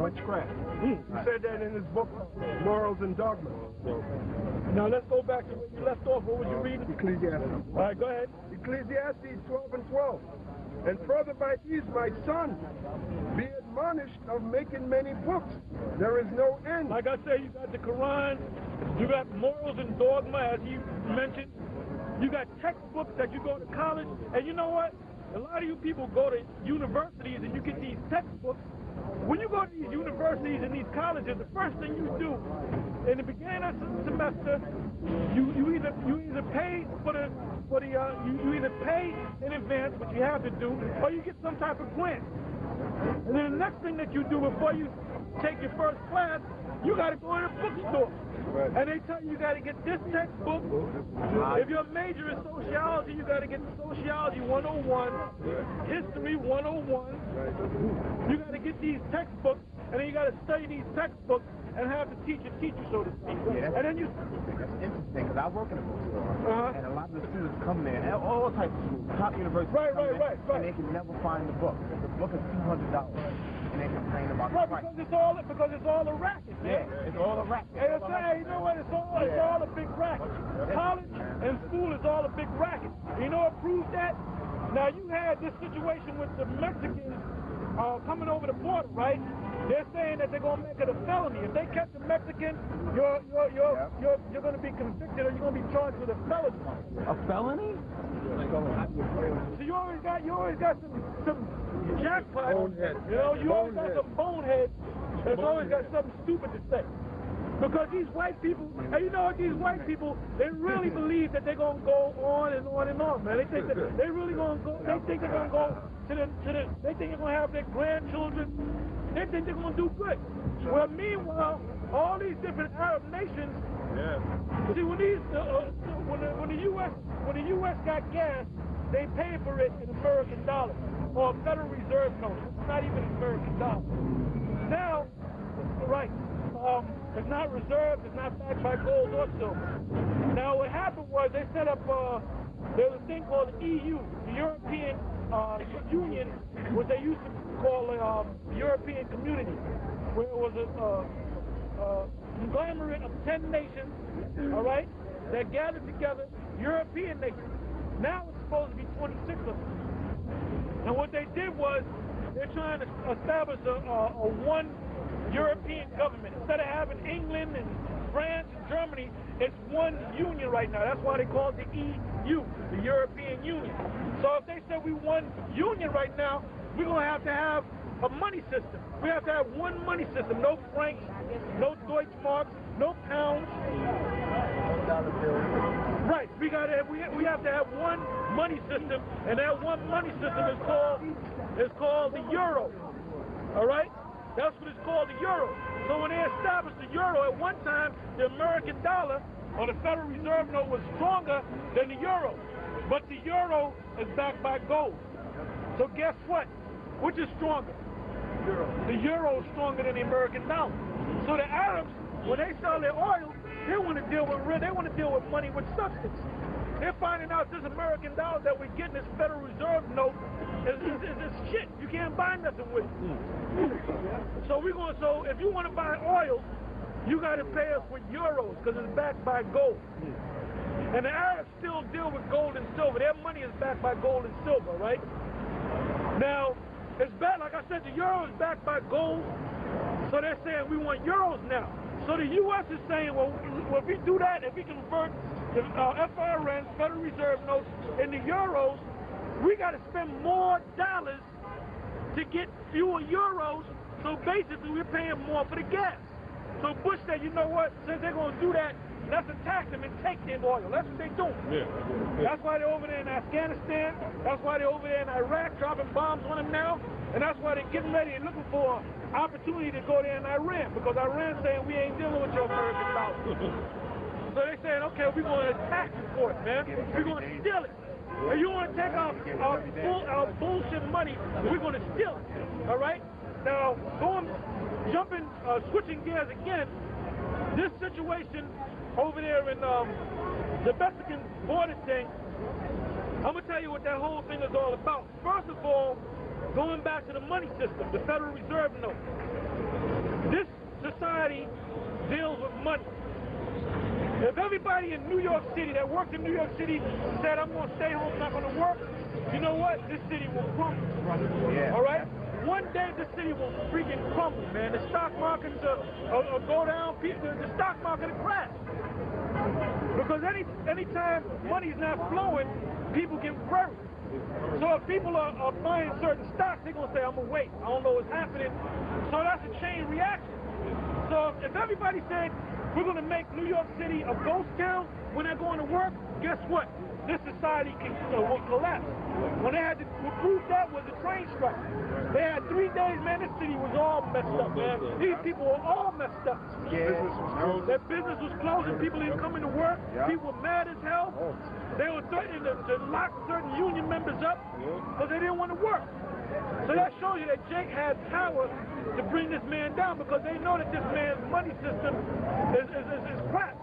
witchcraft. He said that in his book, Morals and Dogma. Now let's go back to where you left off. What was you reading? Ecclesiastes. All right, go ahead. Ecclesiastes 12 and 12. And further by these, my son, be admonished of making many books. There is no end. Like I said, you got the Quran, you got Morals and Dogma, as he mentioned. You got textbooks that you go to college. And you know what? A lot of you people go to universities and you get these textbooks. When you go to these universities and these colleges, the first thing you do in the beginning of the semester, you either pay you either pay in advance, which you have to do, or you get some type of grant. And then the next thing that you do before you take your first class, you got to go in a bookstore. Right. And they tell you got to get this textbook. If your major is sociology, you got to get Sociology 101, History 101. You got to get these textbooks, and then you got to study these textbooks and have the teacher teach you, so to speak. Yeah, and then you. That's interesting, because I work in a bookstore, and a lot of the students come there, and all types of schools, top universities, and they can never find the book. The book is $200. And they complain about the price. Because it's all a racket, man. Yeah, it's all a racket. And it's, you know what? It's all a big racket. College and school is all a big racket. You know what proves that? Now you had this situation with the Mexicans coming over the border, right? They're saying that they're gonna make it a felony. If they catch a Mexican, you're gonna be convicted, or you're gonna be charged with a felony. A felony? So you always got some jackpot. Bonehead. You know, you always got some bonehead that's always got something stupid to say. Because these white people, and you know what, these white people, they really believe that they're gonna go on and on and on, man. They think that they really gonna go. They think they're gonna go to the. They think they're gonna have their grandchildren. They think they're gonna do good. Well, meanwhile, all these different Arab nations. See, when when the U.S. got gas, they pay for it in American dollars or Federal Reserve notes. It's not even American dollars. Now, right? It's not reserved. It's not backed by gold or silver. Now, what happened was they set up. There was a thing called the EU, the European Union, what they used to call the European Community, where it was a conglomerate of 10 nations, all right, that gathered together, European nations. Now it's supposed to be 26 of them. And what they did was, they're trying to establish a one European government. Instead of having England and France and Germany, it's one union right now. That's why they call it the EU, the European Union. So if they said we one union right now, we're going to have a money system. We have to have one money system. No francs, no Deutschmarks, no pounds. Right. We have to have one money system, and that one money system is called the euro. All right? That's what it's called, the euro. So when they established the euro, at one time, the American dollar or the Federal Reserve note was stronger than the euro. But the euro is backed by gold. So guess what? Which is stronger? The euro is stronger than the American dollar. So the Arabs, when they sell their oil, they want to deal with money with substance. They're finding out this American dollar that we're getting, this Federal Reserve note, is shit. You can't buy nothing with it. So if you want to buy oil, you got to pay us with euros because it's backed by gold. And the Arabs still deal with gold and silver. Their money is backed by gold and silver, right? Now, it's backed, like I said, the euro is backed by gold. So they're saying we want euros now. So the U.S. is saying, well, if we do that, if we convert the FRNs, Federal Reserve notes, into euros, we got to spend more dollars to get fewer euros. So basically, we're paying more for the gas. So Bush said, you know what? Since they're going to do that, let's attack them and take their oil. That's what they're doing. That's why they're over there in Afghanistan. That's why they're over there in Iraq dropping bombs on them now. And that's why they're getting ready and looking for an opportunity to go there in Iran. Because Iran's saying, we ain't dealing with your American dollar. So they're saying, okay, we're going to attack you for it, man. We're going to steal it. And you want to take our bullshit money, we're going to steal it. All right? Now, switching gears again, this situation over there in the Mexican border thing, I'm going to tell you what that whole thing is all about. First of all, going back to the money system, the Federal Reserve note. everybody in New York City that worked in New York City said, I'm going to stay home, not going to work, you know what? This city will crumble. Yeah. All right? One day this city will freaking crumble, man. The stock markets will go down. The stock market will crash. Because anytime money's not flowing, people get worried. So if people are buying certain stocks, they're going to say, I'm going to wait. I don't know what's happening. So that's a chain reaction. So if everybody said, we're going to make New York City a ghost town when they're going to work, guess what? This society will collapse. When they had to prove that was a train strike. They had 3 days, man, this city was all messed up, man. These people were all messed up. Their business was closing, people didn't come into work, people were mad as hell. They were threatening to lock certain union members up because they didn't want to work. So that shows you that Jake had power to bring this man down because they know that this man's money system is crap.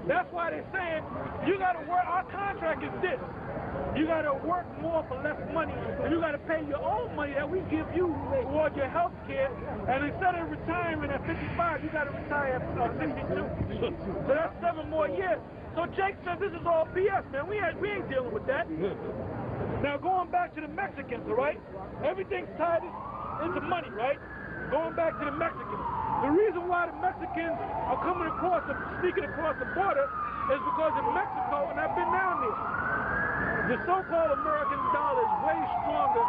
That's why they're saying, you got to work, our contract is this. You got to work more for less money, and you got to pay your own money that we give you towards your health care, and instead of retiring at 55, you got to retire at 62. So that's 7 more years. So Jake said, this is all BS, man. We ain't dealing with that. Now, going back to the Mexicans, all right? Everything's tied into money, right? Going back to the Mexicans. The reason why the Mexicans are sneaking across the border is because in Mexico, and I've been down there, the so-called American dollar is way stronger.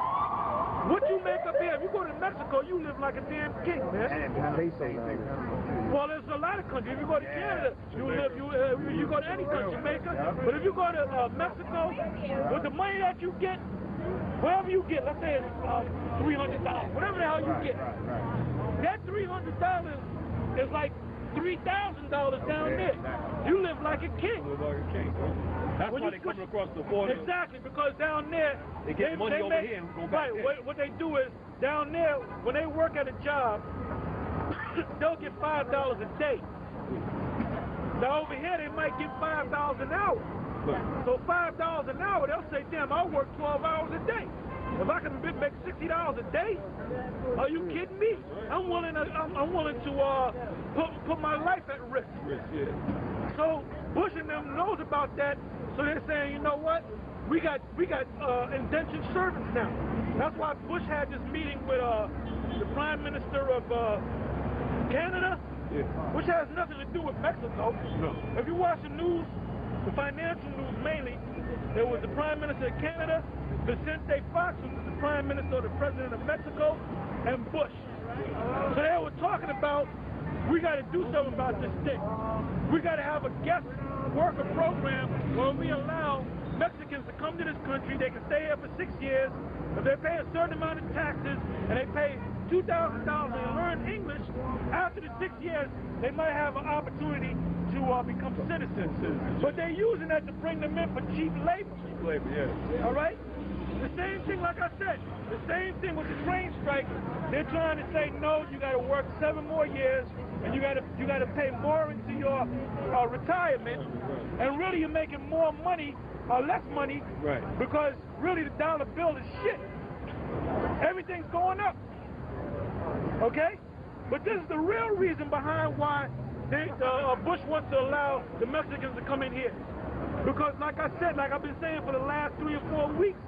What you make up here, if you go to Mexico, you live like a damn king, man. Well, there's a lot of countries. If you go to Canada, you go to any country, Jamaica. But if you go to Mexico, with the money that you get, whatever you get, let's say it's $300, whatever the hell you get, that $300 is like $3,000 down there. You live like a king. That's why they're coming across the border. Exactly, because down there, they get money over here and go back there. What they do is, down there, when they work at a job, they'll get $5 a day. Now over here, they might get $5 an hour. So $5 an hour, they'll say, damn, I'll work 12 hours a day. If I can make $60 a day, are you kidding me? I'm willing to put my life at risk. So Bush and them knows about that. So they're saying, you know what? We got indentured servants now. That's why Bush had this meeting with the Prime Minister of Canada, which has nothing to do with Mexico. No. If you watch the news, the financial news mainly, there was the Prime Minister of Canada, Vicente Fox, who was the Prime Minister or the President of Mexico, and Bush. So they were talking about, we got to do something about this thing. We got to have a guest worker program where we allow Mexicans to come to this country. They can stay here for 6 years. If they pay a certain amount of taxes and they pay $2,000 and learn English, after the 6 years, they might have an opportunity to become citizens. But they're using that to bring them in for cheap labor. Cheap labor, yeah. All right? The same thing, like I said, the same thing with the train strike. They're trying to say, no, you got to work 7 more years, and you got to pay more into your retirement, and really you're making more money or less money, right? Because really the dollar bill is shit. Everything's going up. Okay? But this is the real reason behind why Bush wants to allow the Mexicans to come in here. Because like I said, like I've been saying for the last 3 or 4 weeks,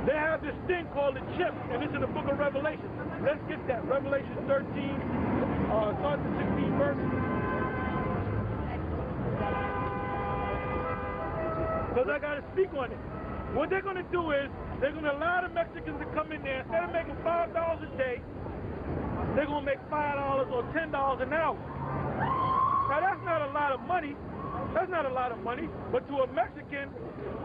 they have this thing called the chip, and it's in the book of Revelation. Let's get that. Revelation 13, start the 16th verse. Because I got to speak on it. What they're going to do is, they're going to allow the Mexicans to come in there. Instead of making $5 a day, they're going to make $5 or $10 an hour. Now, that's not a lot of money. That's not a lot of money. But to a Mexican,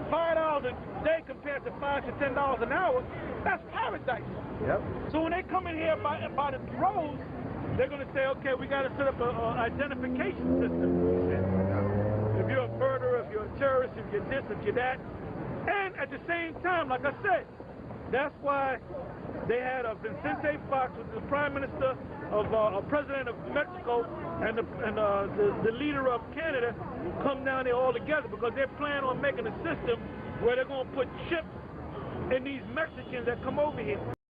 $5 a day compared to $5 to $10 an hour, that's paradise. Yep. So when they come in here by the droves, they're going to say, okay, we got to set up an identification system. If you're a murderer, if you're a terrorist, if you're this, if you're that. And at the same time, like I said, that's why they had Vicente Fox, who's the Prime Minister of President of Mexico, and the leader of Canada come down there all together because they're planning on making a system where they're going to put chips in these Mexicans that come over here.